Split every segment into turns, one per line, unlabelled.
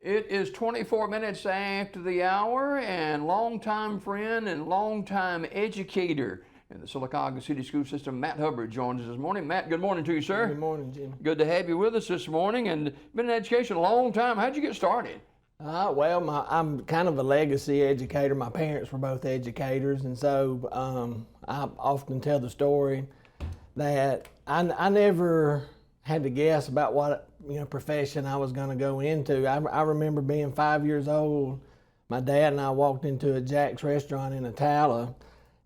It is 24 minutes after the hour, and longtime friend and longtime educator in the Sylacauga City School System, Matt Hubbard, joins us this morning. Matt, good morning to you, sir.
Good morning, Jimmy.
Good to have you with us this morning, and been in education a long time. How'd you get started?
Well, I'm kind of a legacy educator. My parents were both educators, and so I often tell the story that I never had to guess about what profession I was going to go into. I remember being 5 years old. My dad and I walked into a Jack's restaurant in Attala,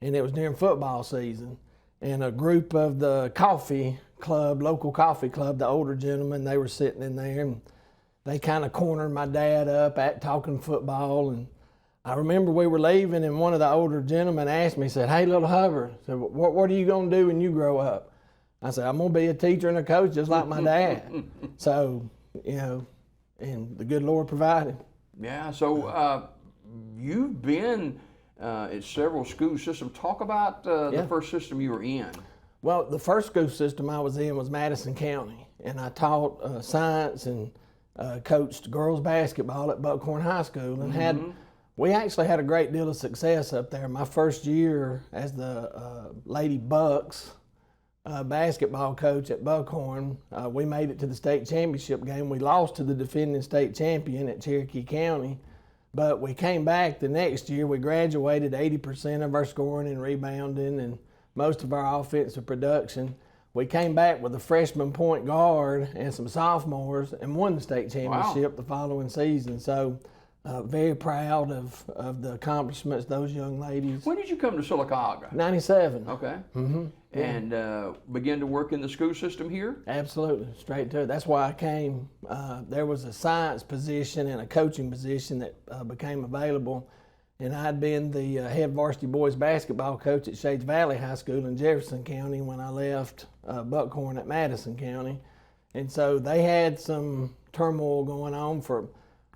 and it was during football season. And a group of the coffee club, local coffee club, the older gentlemen, they were sitting in there, and they kind of cornered my dad up at talking football. And I remember we were leaving, and one of the older gentlemen asked me, said, "Hey, little Hubbard, said, what are you going to do when you grow up?" I said, "I'm going to be a teacher and a coach just like my dad." So, and the good Lord provided.
Yeah, so you've been at several school systems. Talk about the first system you were in.
Well, the first school system I was in was Madison County, and I taught science and coached girls basketball at Buckhorn High School, and we actually had a great deal of success up there. My first year as the Lady Bucks basketball coach at Buckhorn, we made it to the state championship game. We lost to the defending state champion at Cherokee County, but we came back the next year. We graduated 80% of our scoring and rebounding and most of our offensive production. We came back with a freshman point guard and some sophomores and won the state championship the following season. So very proud of the accomplishments those young ladies.
When did you come to Sylacauga?
97.
Okay.
Yeah.
And begin to work in the school system here?
Absolutely, straight to it. That's why I came. There was a science position and a coaching position that became available, and I'd been the head varsity boys basketball coach at Shades Valley High School in Jefferson County when I left Buckhorn at Madison County. And so they had some turmoil going on for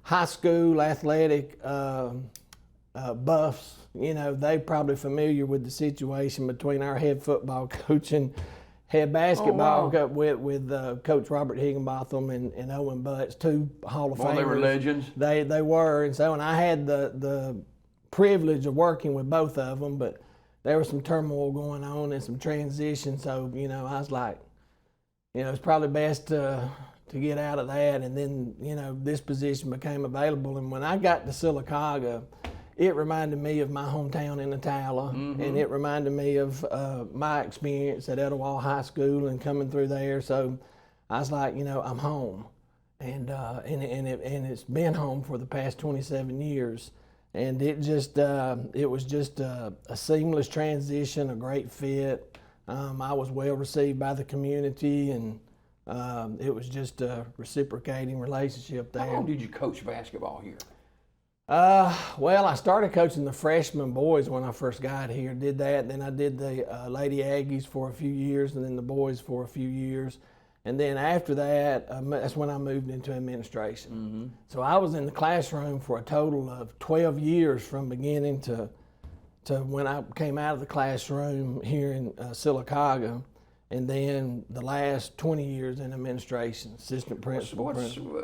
high school athletic buffs. They're probably familiar with the situation between our head football coach and head basketball coach with Coach Robert Higginbotham and Owen Butts, two Hall of Famers.
They were legends.
They were, and so I had the privilege of working with both of them, but there was some turmoil going on and some transition. So I was like, it's probably best to get out of that. And then this position became available, and when I got to Sylacauga, it reminded me of my hometown in Attala, and it reminded me of my experience at Etowah High School and coming through there. So I was like, I'm home, and it's been home for the past 27 years, and it was just a seamless transition, a great fit. I was well received by the community, and it was just a reciprocating relationship there.
How long did you coach basketball here?
Well, I started coaching the freshman boys when I first got here, did that. Then I did the Lady Aggies for a few years, and then the boys for a few years. And then after that, that's when I moved into administration. So I was in the classroom for a total of 12 years from beginning to when I came out of the classroom here in Sylacauga. And then the last 20 years in administration, assistant principal.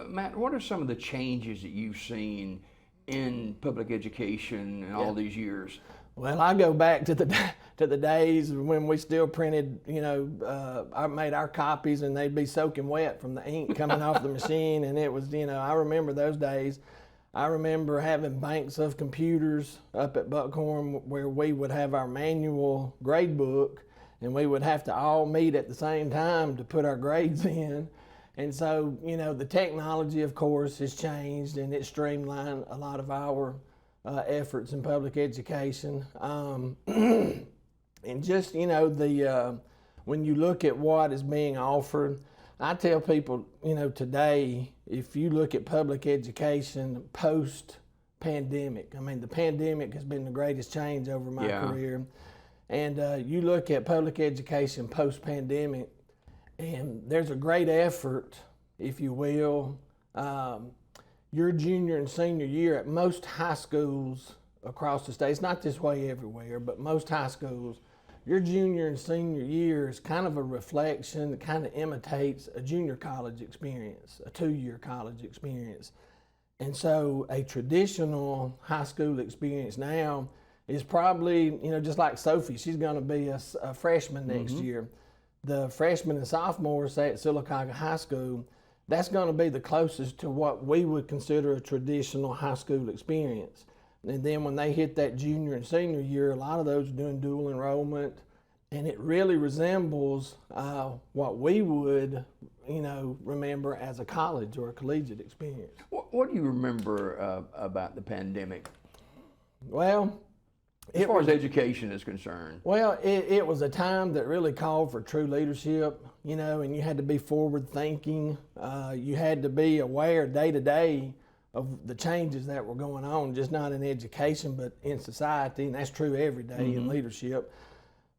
Matt, what are some of the changes that you've seen in public education in all these years?
Well, I go back to the days when we still printed, I made our copies and they'd be soaking wet from the ink coming off the machine, and it was, I remember those days. I remember having banks of computers up at Buckhorn where we would have our manual grade book, and we would have to all meet at the same time to put our grades in. And so, the technology, of course, has changed, and it streamlined a lot of our efforts in public education. And just, when you look at what is being offered, I tell people, today, if you look at public education post-pandemic, the pandemic has been the greatest change over my career. And you look at public education post-pandemic, and there's a great effort, if you will. Your junior and senior year at most high schools across the state, it's not this way everywhere, but most high schools, your junior and senior year is kind of a reflection that kind of imitates a junior college experience, a 2-year college experience. And so a traditional high school experience now is probably, just like Sophie, she's going to be a freshman next year. The freshmen and sophomores at Sylacauga High School, that's going to be the closest to what we would consider a traditional high school experience. And then when they hit that junior and senior year, a lot of those are doing dual enrollment, and it really resembles what we would, remember as a college or a collegiate experience.
What do you remember about the pandemic?
Well,
as far as education is concerned.
Well, it was a time that really called for true leadership, and you had to be forward thinking. You had to be aware day to day of the changes that were going on, just not in education, but in society, and that's true every day in leadership.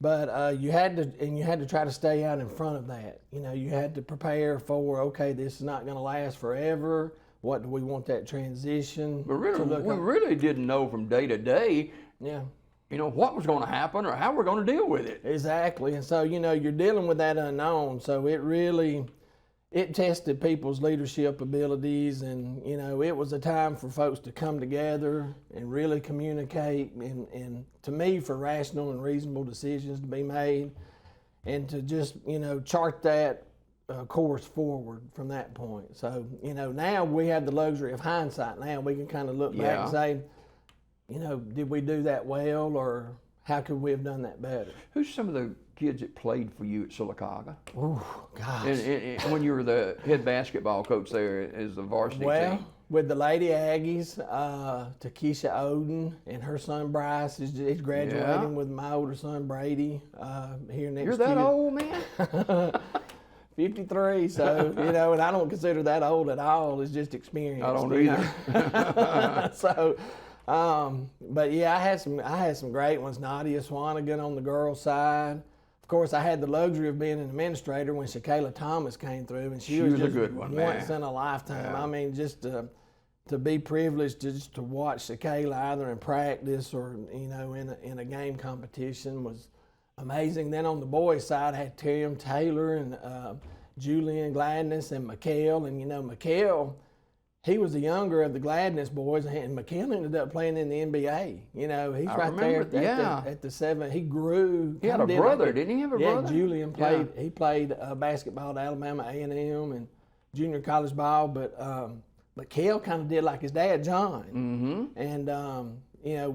But you had to try to stay out in front of that. You had to prepare for, okay, this is not going to last forever. What do we want that transition?
But really, we really didn't know from day to day.
Yeah.
What was going to happen or how we're going to deal with it.
Exactly. And so, you're dealing with that unknown. So it tested people's leadership abilities, and, it was a time for folks to come together and really communicate, and to me, for rational and reasonable decisions to be made, and to just, chart that course forward from that point. So, now we have the luxury of hindsight. Now we can kind of look back and say, did we do that well, or how could we have done that better?
Who's some of the kids that played for you at Sylacauga?
Oh, gosh.
And when you were the head basketball coach there as the varsity team?
With the Lady Aggies, Takesha Oden and her son Bryce is graduating with my older son Brady here next year.
You're that old, man?
53, so, and I don't consider that old at all. It's just experience.
I don't either.
So, but yeah, I had some great ones. Nadia Swanigan on the girls' side. Of course, I had the luxury of being an administrator when Shakayla Thomas came through, and she was
a
just
good one,
once in a lifetime.
Yeah.
I mean, just to be privileged just to watch Shakayla either in practice or in a game competition was amazing. Then on the boys' side, I had Tim Taylor and Julian Gladness and Mikhail, and Mikhail, he was the younger of the Gladness boys, and Mikhail ended up playing in the NBA. He's right there at the 7. He grew.
He had a brother, didn't he have a brother?
Yeah, Julian played. Yeah. He played basketball at Alabama A&M and junior college ball, but Mikhail kind of did like his dad, John. And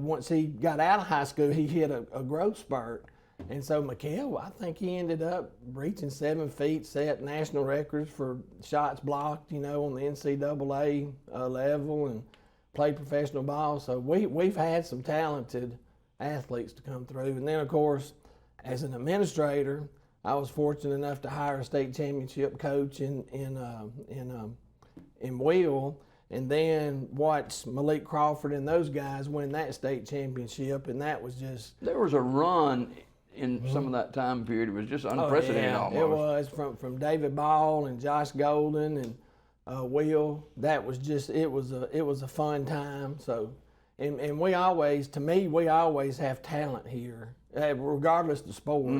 once he got out of high school, he hit a growth spurt. And so Mikhail, I think he ended up reaching 7 feet, set national records for shots blocked, on the NCAA level, and played professional ball. So we've had some talented athletes to come through. And then, of course, as an administrator, I was fortunate enough to hire a state championship coach in Will, and then watch Malik Crawford and those guys win that state championship, and that was just...
There was a run in some of that time period. It was just unprecedented almost.
It was from David Ball and Josh Golden and Will. That was just it was a fun time. So, and we always have talent here, regardless of the sport.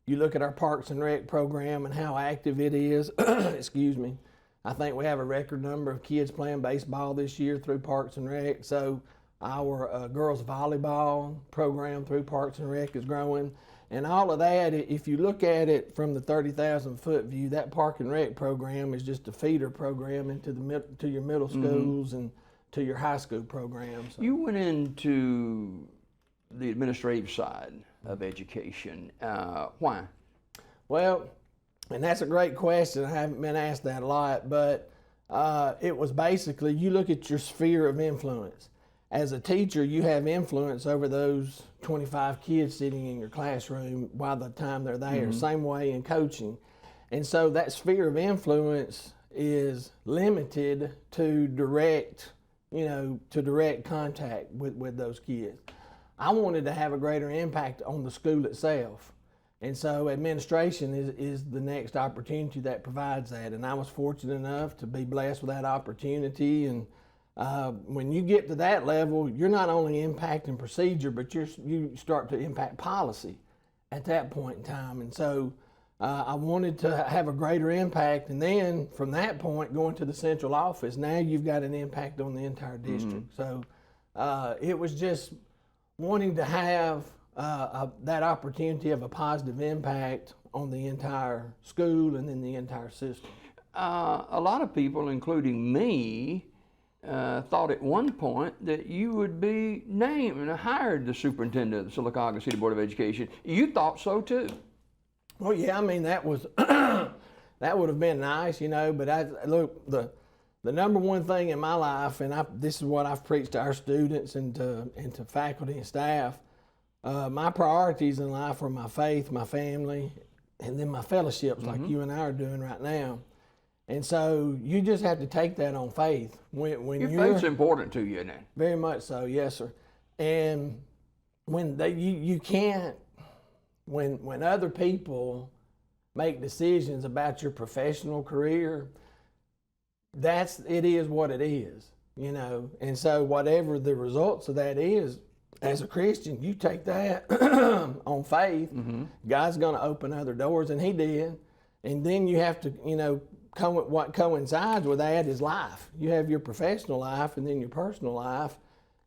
You look at our Parks and Rec program and how active it is. Excuse me. I think we have a record number of kids playing baseball this year through Parks and Rec. So our girls volleyball program through Parks and Rec is growing. And all of that, if you look at it from the 30,000-foot view, that Park and Rec program is just a feeder program to your middle schools and to your high school programs. So.
You went into the administrative side of education. Why?
Well, and that's a great question. I haven't been asked that a lot, but it was basically, you look at your sphere of influence. As a teacher, you have influence over those 25 kids sitting in your classroom by the time they're there. Same way in coaching. And so that sphere of influence is limited to direct contact with those kids. I wanted to have a greater impact on the school itself. And so administration is the next opportunity that provides that. And I was fortunate enough to be blessed with that opportunity. And when you get to that level, you're not only impacting procedure, but you start to impact policy at that point in time. And so I wanted to have a greater impact, and then from that point, going to the central office, now you've got an impact on the entire district. So it was just wanting to have that opportunity of a positive impact on the entire school and then the entire system.
A lot of people, including me, thought at one point that you would be named and hired the superintendent of the Sylacauga City Board of Education. You thought so too.
Well, yeah, I mean, that was that would have been nice, you know. But look, the number one thing in my life, and this is what I've preached to our students and to faculty and staff. My priorities in life are my faith, my family, and then my fellowships, like you and I are doing right now. And so you just have to take that on faith. When
Your faith's important to you, isn't it?
Very much so, yes, sir. And when you can't. When other people make decisions about your professional career, it is what it is, you know. And so whatever the results of that is, as a Christian, you take that on faith. God's going to open other doors, and He did. And then you have to, you know, what coincides with that is life. You have your professional life and then your personal life,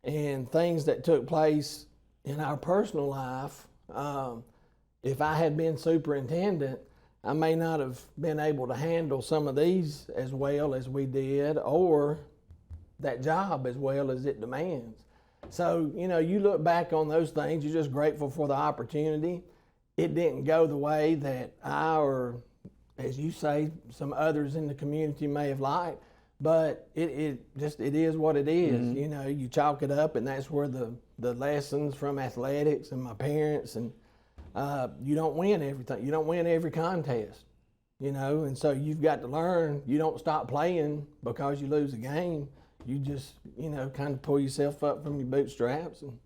and things that took place in our personal life. If I had been superintendent, I may not have been able to handle some of these as well as we did, or that job as well as it demands. So, you know, you look back on those things, you're just grateful for the opportunity. It didn't go the way that I, or as you say, some others in the community may have liked, but it is what it is. You know, you chalk it up, and that's where the lessons from athletics and my parents, and you don't win everything. You don't win every contest, you know, and so you've got to learn. You don't stop playing because you lose a game. You just, you know, kind of pull yourself up from your bootstraps and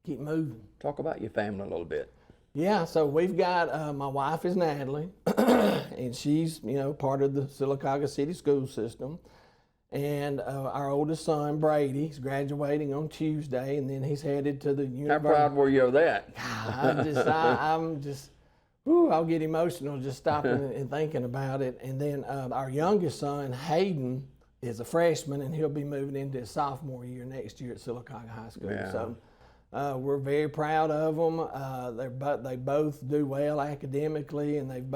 keep moving.
Talk about your family a little bit.
Yeah, so we've got, my wife is Natalie, and she's, you know, part of the Sylacauga City School System. And our oldest son, Brady, he's graduating on Tuesday, and then he's headed to the university.
How proud were you of that?
I'm just, I'll get emotional just stopping and thinking about it. And then our youngest son, Hayden, is a freshman, and he'll be moving into his sophomore year next year at Sylacauga High School.
Yeah.
So we're very proud of them. They both do well academically, and they've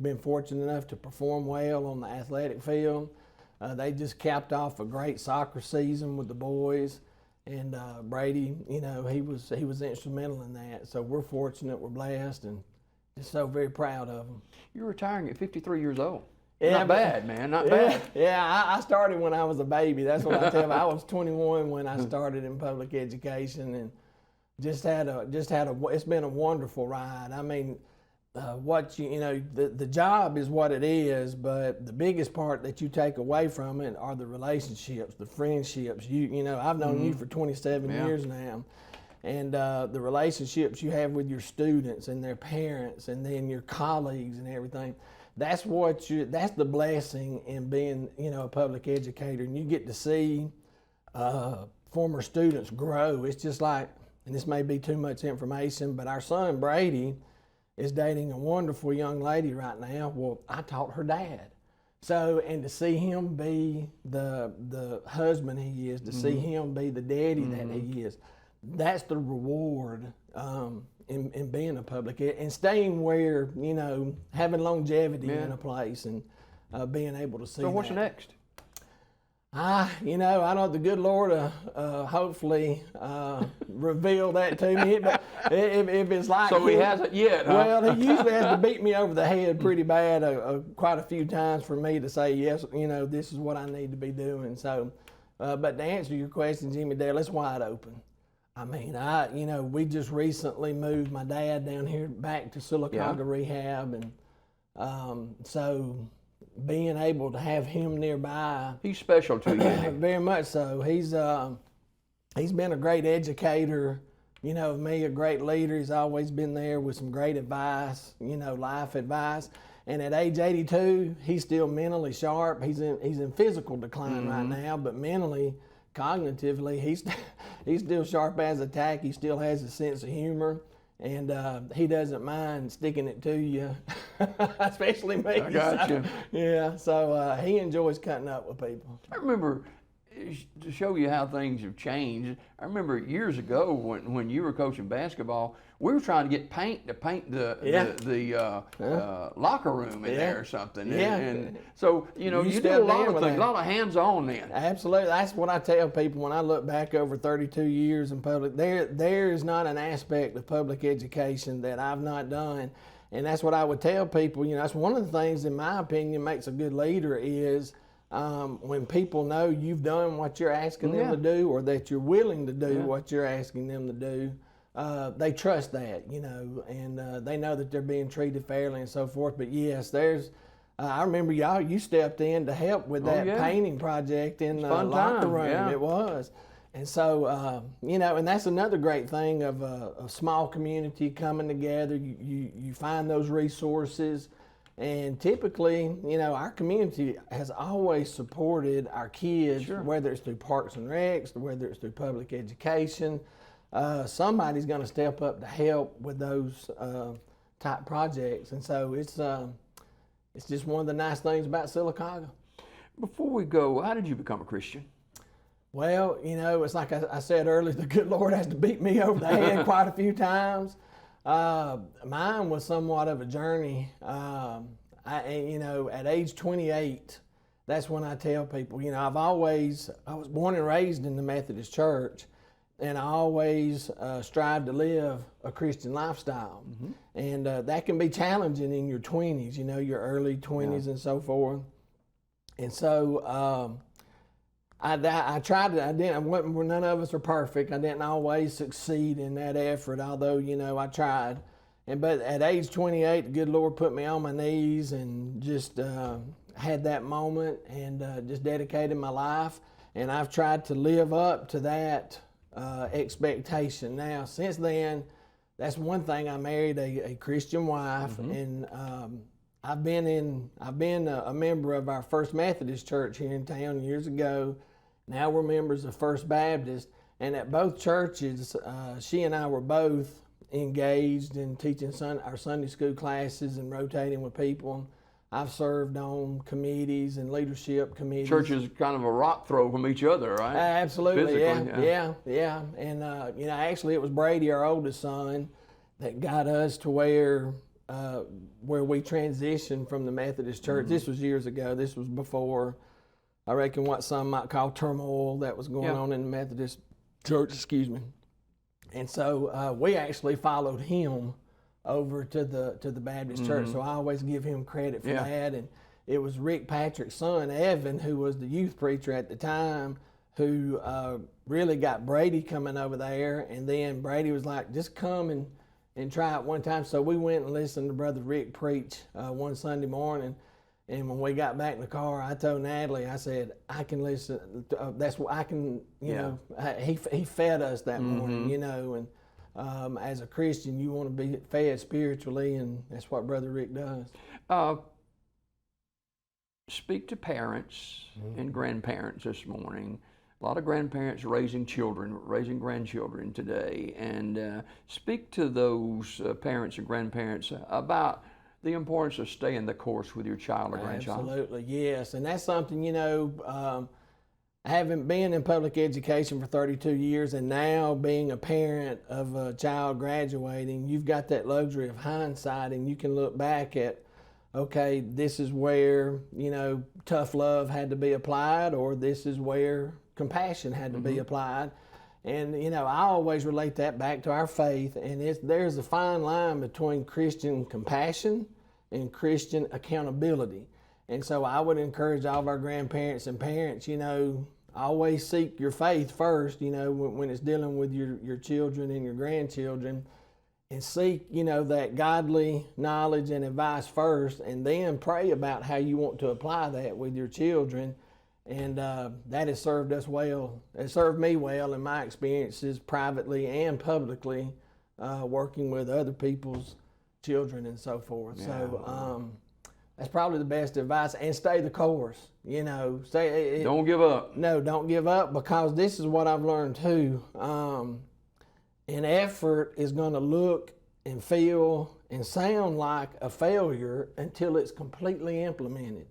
been fortunate enough to perform well on the athletic field. They just capped off a great soccer season with the boys, and Brady, you know, he was instrumental in that. So we're fortunate, we're blessed, and just so very proud of them.
You're retiring at 53 years old.
Yeah,
not bad, man. Not bad.
Yeah, I started when I was a baby. That's what I tell them. I was 21 when I started in public education, and it's been a wonderful ride. I mean, the job is what it is, but the biggest part that you take away from it are the relationships, the friendships. You know, I've known you for 27 years now, and the relationships you have with your students and their parents, and then your colleagues and everything. That's the blessing in being, you know, a public educator, and you get to see former students grow. It's just like, and this may be too much information, but our son Brady is dating a wonderful young lady right now. Well, I taught her dad. So, and to see him be the husband he is, to see him be the daddy that he is, that's the reward in being a public ed, and staying where, you know, having longevity in a place, and being able to see.
So what's
that.
next?
You know, I know the good Lord hopefully reveal that to me. But if it's like
so he hasn't yet. Huh?
Well, he usually has to beat me over the head pretty bad quite a few times for me to say yes. You know, this is what I need to be doing. So, but to answer your question, Jimmy Dale, it's wide open. I mean, you know, we just recently moved my dad down here back to Sylacauga Rehab, and so being able to have him nearby.
He's special to you.
Very much so. He's been a great educator, you know, me, a great leader. He's always been there with some great advice, you know, life advice. And at age 82, he's still mentally sharp. He's in physical decline right now, but mentally, cognitively, he's still sharp as a tack. He still has a sense of humor, And he doesn't mind sticking it to you, especially me.
I got you.
Yeah, so he enjoys cutting up with people.
I remember, to show you how things have changed, I remember years ago when you were coaching basketball, we were trying to get paint to paint the locker room in there or something.
Yeah.
And so, you did a
stepped
lot
in
of
with
things, a
that.
lot of hands-on then.
Absolutely. That's what I tell people when I look back over 32 years in public. There is not an aspect of public education that I've not done. And that's what I would tell people. That's one of the things, in my opinion, makes a good leader is when people know you've done what you're asking them to do, or that you're willing to do what you're asking them to do. They trust that, and they know that they're being treated fairly and so forth. But yes, I remember you stepped in to help with that painting project in the locker room.
Yeah.
It was. And so, and that's another great thing of a small community coming together. You find those resources. And typically, our community has always supported our kids, whether it's through Parks and Recs, whether it's through public education. Somebody's going to step up to help with those type projects. And so it's just one of the nice things about Sylacauga.
Before we go, how did you become a Christian?
Well, it's like I said earlier, the good Lord has to beat me over the head quite a few times. Mine was somewhat of a journey. At age 28, that's when I tell people, I was born and raised in the Methodist Church, and I always strive to live a Christian lifestyle. Mm-hmm. And that can be challenging in your 20s, your early 20s and so forth. And so I tried to, none of us are perfect. I didn't always succeed in that effort, although, I tried. But at age 28, the good Lord put me on my knees and just had that moment and just dedicated my life. And I've tried to live up to that expectation. Now, since then, that's one thing. I married a Christian wife, and I've been a member of our First Methodist Church here in town years ago. Now we're members of First Baptist, and at both churches, she and I were both engaged in teaching our Sunday school classes and rotating with people. I've served on committees and leadership committees.
Church is kind of a rock throw from each other, right?
Absolutely,
Physically,
yeah. And actually, it was Brady, our oldest son, that got us to where we transitioned from the Methodist Church. This was years ago. This was before, I reckon, what some might call turmoil that was going on in the Methodist Church. Excuse me. And so we actually followed him over to the Baptist Church. So I always give him credit for that. And it was Rick Patrick's son, Evan, who was the youth preacher at the time, who really got Brady coming over there. And then Brady was like, just come and try it one time. So we went and listened to Brother Rick preach one Sunday morning. And when we got back in the car, I told Natalie, I said, I can listen. That's what I can, he fed us that morning, and as a Christian, you want to be fed spiritually, and that's what Brother Rick does.
Speak to parents and grandparents this morning. A lot of grandparents raising grandchildren today, and speak to those parents and grandparents about the importance of staying the course with your child or grandchild.
Absolutely, yes. And that's something, having been in public education for 32 years and now being a parent of a child graduating, you've got that luxury of hindsight, and you can look back at, okay, this is where, tough love had to be applied, or this is where compassion had to be applied. And, I always relate that back to our faith, and there's a fine line between Christian compassion and Christian accountability. And so I would encourage all of our grandparents and parents, always seek your faith first, when it's dealing with your children and your grandchildren, and seek, that godly knowledge and advice first, and then pray about how you want to apply that with your children. And that has served us well. It served me well in my experiences privately and publicly, working with other people's children and so forth. Yeah. So that's probably the best advice. And stay the course. Don't
give up.
No, don't give up, because this is what I've learned too. An effort is going to look and feel and sound like a failure until it's completely implemented.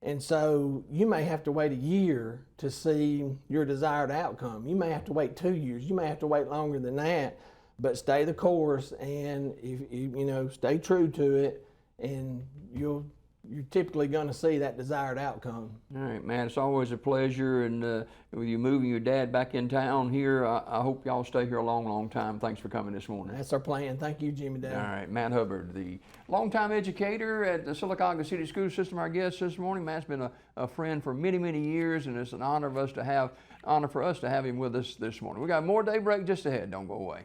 And so you may have to wait a year to see your desired outcome. You may have to wait 2 years. You may have to wait longer than that, but stay the course, and if you know, stay true to it, and you're typically going to see that desired outcome.
All right, Matt, it's always a pleasure, and with you moving your dad back in town here, I hope y'all stay here a long, long time. Thanks for coming this morning.
That's our plan. Thank you, Jimmy Dale.
All right, Matt Hubbard, the longtime educator at the Sylacauga City School System, our guest this morning. Matt's been a friend for many, many years, and it's an honor for us to have him with us this morning. We got more Daybreak just ahead. Don't go away.